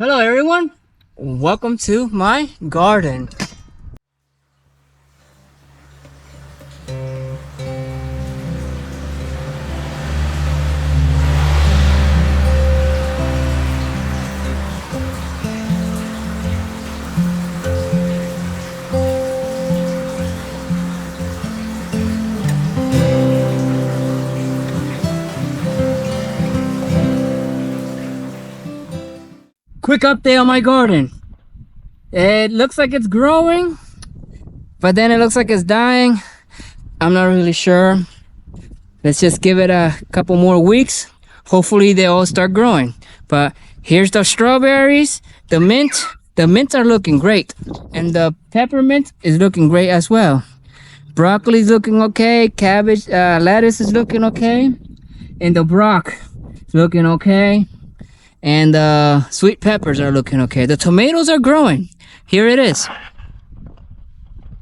Hello everyone, welcome to my garden. Quick update on my garden. It looks like it's growing, but then it looks like it's dying. I'm not really sure. Let's just give it a couple more weeks. Hopefully they all start growing. But here's the strawberries, the mint. The mints are looking great, and the peppermint is looking great as well. Broccoli's looking okay. Cabbage, lettuce is looking okay, and the brock is looking okay. And sweet peppers are looking okay. The tomatoes are growing. Here it is.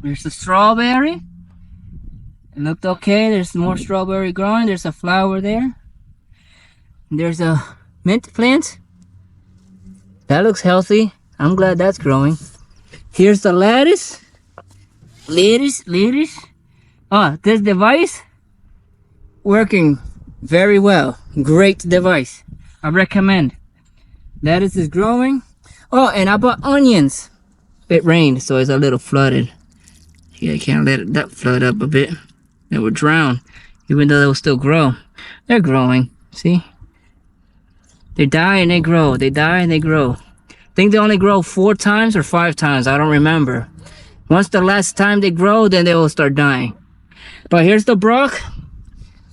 There's the strawberry. It looked okay. There's more strawberry growing. There's a flower there. There's a mint plant. That looks healthy. I'm glad that's growing. Here's the lettuce. Lettuce. Oh, this device working very well. Great device. I recommend. Lettuce is growing. Oh, and I bought onions. It rained, so it's a little flooded. Yeah, I can't let that flood up a bit. They would drown, even though they will still grow. They're growing. See? They die and they grow. They die and they grow. I think they only grow 4 times or 5 times. I don't remember. Once the last time they grow, then they will start dying. But here's the brock.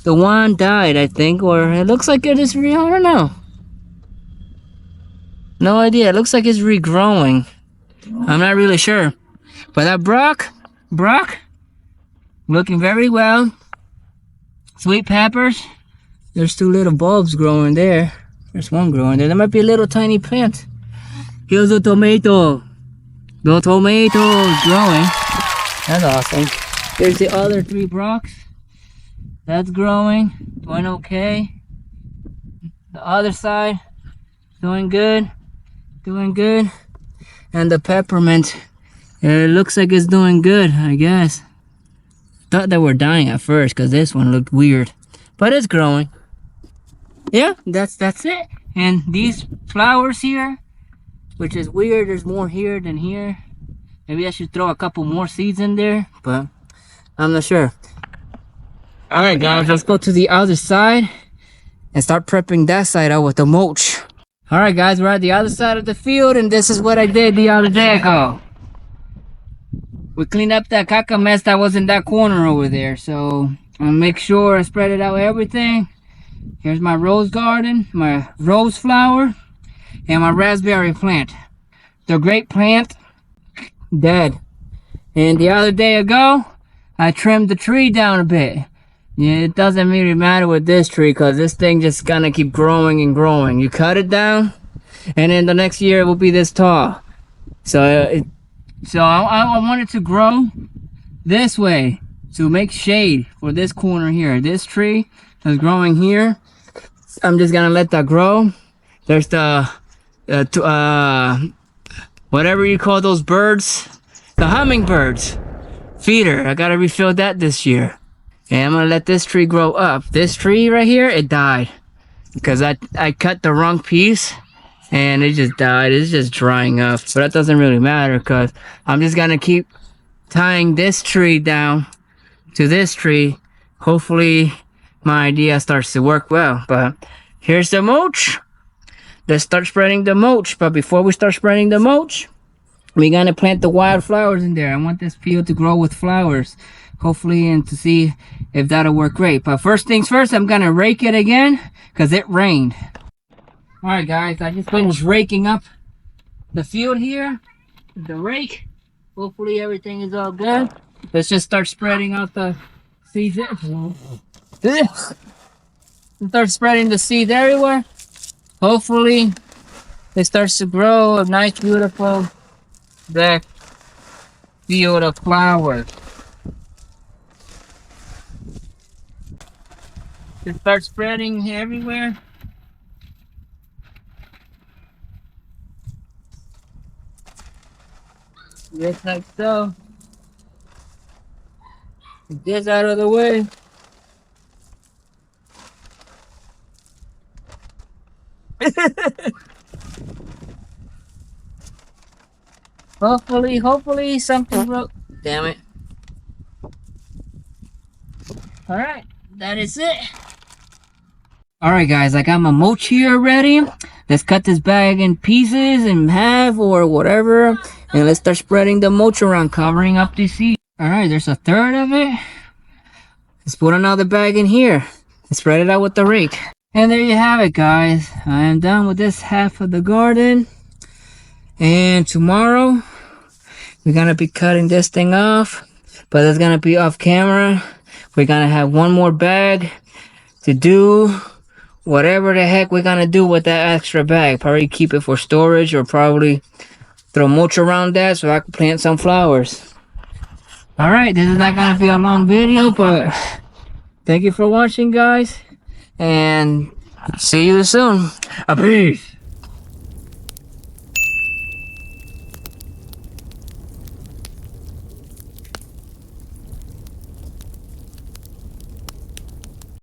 The one died, I think, or it looks like it is real. I don't know. No idea. It looks like it's regrowing. I'm not really sure. But that brock, looking very well. Sweet peppers. There's 2 little bulbs growing there. There's one growing there. There might be a little tiny plant. Here's a tomato. The tomato is growing. That's awesome. Here's the other 3 brocks. That's growing. Doing okay. The other side. Doing good. Doing good. And the peppermint, it looks like it's doing good, I guess. Thought they were dying at first because this one looked weird, but it's growing. Yeah, that's it. And these flowers here, which is weird, there's more here than here. Maybe I should throw a couple more seeds in there, but I'm not sure. All right guys, let's go to the other side and start prepping that side out with the mulch. All right guys, we're at the other side of the field, and this is what I did the other day ago. We cleaned up that caca mess that was in that corner over there, so I'll make sure I spread it out everything. Here's my rose garden, my rose flower, and my raspberry plant. The great plant, dead. And the other day ago, I trimmed the tree down a bit. Yeah, it doesn't really matter with this tree because this thing just gonna keep growing and growing. You cut it down, and then the next year it will be this tall. So I wanted to grow this way to make shade for this corner here. This tree is growing here. I'm just gonna let that grow. There's the whatever you call those birds, the hummingbirds feeder. I gotta refill that this year. And I'm gonna let this tree grow up. This tree right here, it died because I cut the wrong piece and it just died. It's just drying up, but that doesn't really matter because I'm just gonna keep tying this tree down to this tree. Hopefully my idea starts to work well. But here's the mulch. Let's start spreading the mulch. But before we start spreading the mulch, we're gonna plant the wildflowers in there. I want this field to grow with flowers, hopefully, and to see if that'll work great. But first things first, I'm gonna rake it again because it rained. All right guys, I just finished raking up the field here with the rake. Hopefully everything is all good. Let's just start spreading out the seeds. Start spreading the seeds everywhere. Hopefully it starts to grow a nice, beautiful black field of flowers. Just start spreading everywhere. Just like so. Get this out of the way. Hopefully something broke. Damn it. Alright, that is it. Alright guys, I got my mulch here ready. Let's cut this bag in pieces, in half or whatever. And let's start spreading the mulch around, covering up the seed. Alright, there's a third of it. Let's put another bag in here. And spread it out with the rake. And there you have it guys. I am done with this half of the garden. And tomorrow, we're gonna be cutting this thing off. But it's gonna be off camera. We're gonna have one more bag to do whatever the heck we're gonna do with that extra bag. Probably keep it for storage or probably throw mulch around that so I can plant some flowers. Alright, this is not gonna be a long video, but thank you for watching guys. And see you soon. Peace.